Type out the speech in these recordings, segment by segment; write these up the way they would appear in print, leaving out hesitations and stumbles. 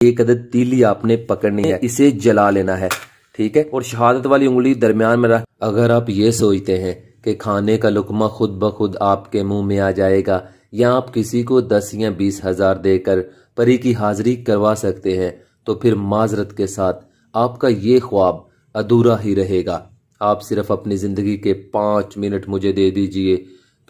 एक अदद तीली आपने पकड़नी है, इसे जला लेना है, ठीक है। और शहादत वाली उंगली दरमियान में रख। अगर आप ये सोचते हैं कि खाने का लुकमा खुद ब खुद आपके मुंह में आ जाएगा या आप किसी को 10 या 20 हजार देकर परी की हाजिरी करवा सकते हैं, तो फिर माजरत के साथ आपका ये ख्वाब अधूरा ही रहेगा। आप सिर्फ अपनी जिंदगी के 5 मिनट मुझे दे दीजिए,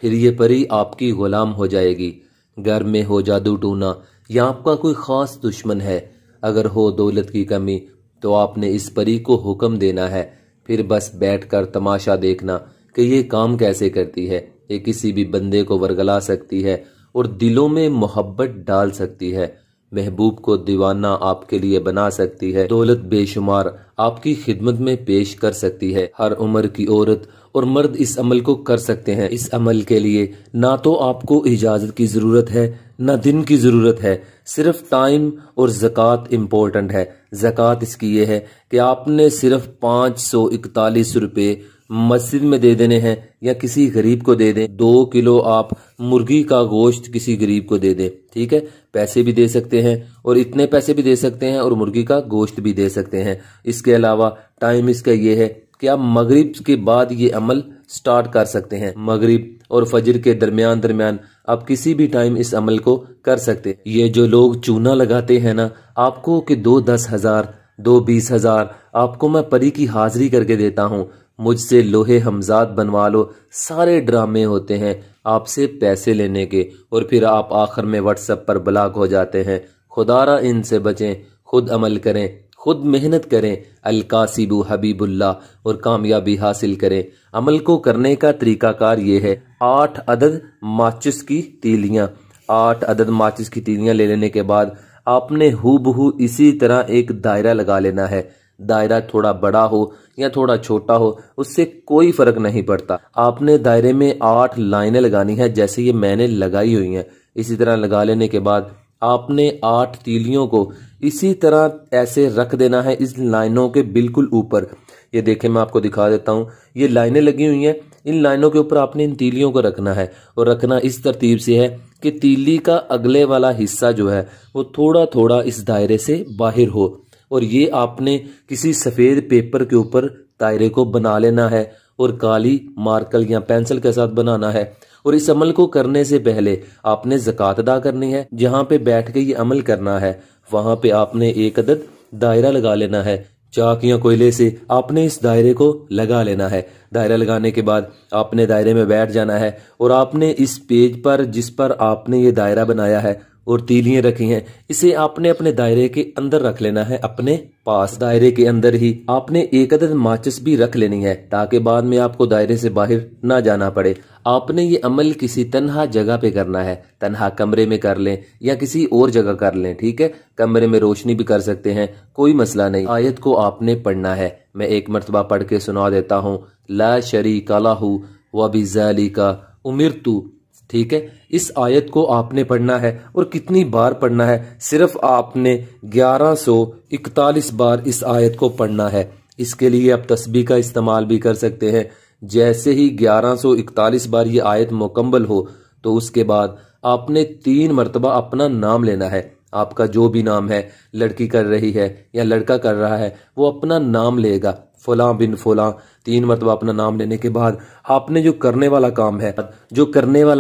फिर ये परी आपकी गुलाम हो जाएगी। घर में हो जादू टूना या आपका कोई खास दुश्मन है, अगर हो दौलत की कमी, तो आपने इस परी को हुक्म देना है, फिर बस बैठकर तमाशा देखना कि ये काम कैसे करती है। ये किसी भी बंदे को वरगला सकती है और दिलों में मोहब्बत डाल सकती है, महबूब को दीवाना आपके लिए बना सकती है, दौलत बेशुमार आपकी खिदमत में पेश कर सकती है। हर उम्र की औरत और मर्द इस अमल को कर सकते हैं। इस अमल के लिए ना तो आपको इजाजत की जरूरत है ना दिन की जरूरत है, सिर्फ टाइम और ज़कात इम्पोर्टेंट है। ज़कात इसकी ये है कि आपने सिर्फ 541 रुपये मस्जिद में दे देने हैं या किसी गरीब को दे दें। 2 किलो आप मुर्गी का गोश्त किसी गरीब को दे दें, ठीक है। पैसे भी दे सकते हैं और इतने पैसे भी दे सकते हैं और मुर्गी का गोश्त भी दे सकते हैं। इसके अलावा टाइम इसका ये है कि आप मगरिब के बाद ये अमल स्टार्ट कर सकते हैं। मगरिब और फजर के दरमियान आप किसी भी टाइम इस अमल को कर सकते हैं। ये जो लोग चूना लगाते हैं ना आपको कि 2 10 हजार 2 20 हजार आपको मैं परी की हाजिरी करके देता हूँ, मुझसे लोहे हमजाद बनवा लो, सारे ड्रामे होते हैं आपसे पैसे लेने के और फिर आप आखिर में व्हाट्सएप पर ब्लॉक हो जाते हैं। खुदारा इनसे बचें, खुद अमल करें, खुद मेहनत करें, अलकासिबु हबीबुल्लाह, और कामयाबी हासिल करें। अमल को करने का तरीकाकार ये है, 8 अदद माचिस की तीलियां, 8 अदद माचिस की तीलियां ले लेने के बाद आपने हूबहू इसी तरह एक दायरा लगा लेना है। दायरा थोड़ा बड़ा हो या थोड़ा छोटा हो उससे कोई फर्क नहीं पड़ता। आपने दायरे में 8 लाइनें लगानी है, जैसे ये मैंने लगाई हुई हैं। इसी तरह लगा लेने के बाद आपने 8 तीलियों को इसी तरह ऐसे रख देना है इस लाइनों के बिल्कुल ऊपर। ये देखें, मैं आपको दिखा देता हूँ, ये लाइनें लगी हुई हैं, इन लाइनों के ऊपर आपने इन तीलियों को रखना है। और रखना इस तरतीब से है कि तीली का अगले वाला हिस्सा जो है वो थोड़ा थोड़ा इस दायरे से बाहर हो, और ये आपने किसी सफेद पेपर के ऊपर दायरे को बना लेना है और काली मार्कर या पेंसिल के साथ बनाना है। और इस अमल को करने से पहले आपने ज़कात अदा करनी है। जहां पे बैठ के ये अमल करना है वहां पे आपने एक अदद दायरा लगा लेना है। चाक या कोयले से आपने इस दायरे को लगा लेना है। दायरा लगाने के बाद आपने दायरे में बैठ जाना है और आपने इस पेज पर जिस पर आपने ये दायरा बनाया है और तीलियां रखी हैं, इसे आपने अपने दायरे के अंदर रख लेना है। अपने पास दायरे के अंदर ही आपने एक अदद माचिस भी रख लेनी है ताकि बाद में आपको दायरे से बाहर ना जाना पड़े। आपने ये अमल किसी तन्हा जगह पे करना है, तन्हा कमरे में कर लें या किसी और जगह कर लें, ठीक है। कमरे में रोशनी भी कर सकते हैं, कोई मसला नहीं। आयत को आपने पढ़ना है, मैं एक मरतबा पढ़ के सुना देता हूँ। ला शरीका लहू व बिज़ालिका उमिरतु, ठीक है। इस आयत को आपने पढ़ना है और कितनी बार पढ़ना है, सिर्फ आपने 1141 बार इस आयत को पढ़ना है। इसके लिए आप तस्बीह का इस्तेमाल भी कर सकते हैं। जैसे ही 1141 बार ये आयत मुकम्मल हो तो उसके बाद आपने 3 मरतबा अपना नाम लेना है। आपका जो भी नाम है, लड़की कर रही है या लड़का कर रहा है, वो अपना नाम लेगा, फलां बिन फलां। 3 मरतबा अपना नाम लेने के बाद आपने जो करने वाला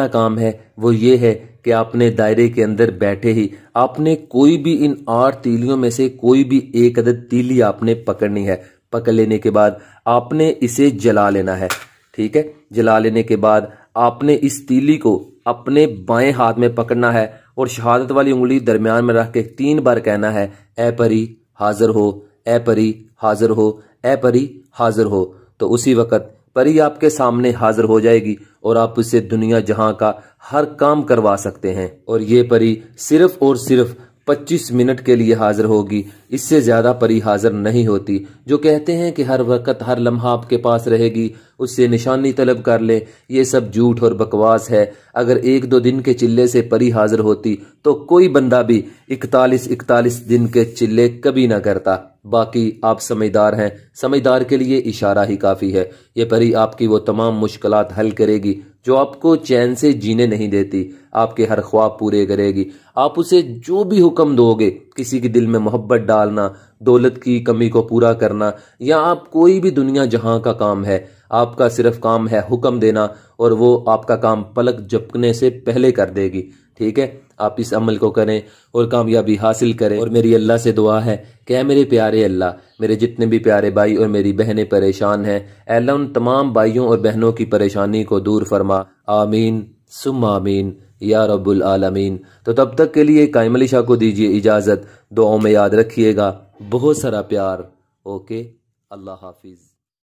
काम है वो ये है कि आपने दायरे के अंदर बैठे ही आपने कोई भी इन 8 तीलियों में से कोई भी एक अदद तीली आपने पकड़नी है। पकड़ लेने के बाद आपने इसे जला लेना है, ठीक है। जला लेने के बाद आपने इस तीली को अपने बाएं हाथ में पकड़ना है और शहादत वाली उंगली दरमियान में रख के 3 बार कहना है, ए परी हाजिर हो, ए परी हाजिर हो, ए परी हाजिर हो। तो उसी वक्त परी आपके सामने हाजिर हो जाएगी और आप उससे दुनिया जहां का हर काम करवा सकते हैं। और ये परी सिर्फ और सिर्फ 25 मिनट के लिए हाजिर होगी, इससे ज्यादा परी हाजिर नहीं होती। जो कहते हैं कि हर वक्त हर लम्हा आपके पास रहेगी, उससे निशानी तलब कर ले, ये सब झूठ और बकवास है। अगर 1-2 दिन के चिल्ले से परी हाजिर होती तो कोई बंदा भी 41 दिन के चिल्ले कभी ना करता। बाकी आप समझदार हैं, समझदार के लिए इशारा ही काफी है। ये परी आपकी वो तमाम मुश्किलात हल करेगी जो आपको चैन से जीने नहीं देती, आपके हर ख्वाब पूरे करेगी। आप उसे जो भी हुक्म दोगे, किसी के दिल में मोहब्बत डालना, दौलत की कमी को पूरा करना, या आप कोई भी दुनिया जहां का काम है, आपका सिर्फ काम है हुक्म देना और वो आपका काम पलक झपकने से पहले कर देगी। ठीक है, आप इस अमल को करें और कामयाबी हासिल करें। और मेरी अल्लाह से दुआ है कि मेरे प्यारे अल्लाह, मेरे जितने भी प्यारे भाई और मेरी बहनें परेशान हैं, अल्लाह उन तमाम भाइयों और बहनों की परेशानी को दूर फरमा। आमीन सुम्मा आमीन या रब्बुल आलमीन। तो तब तक के लिए कायम अली शाह को दीजिए इजाज़त। दुआओं में याद रखिएगा। बहुत सारा प्यार। ओके, अल्लाह हाफिज़।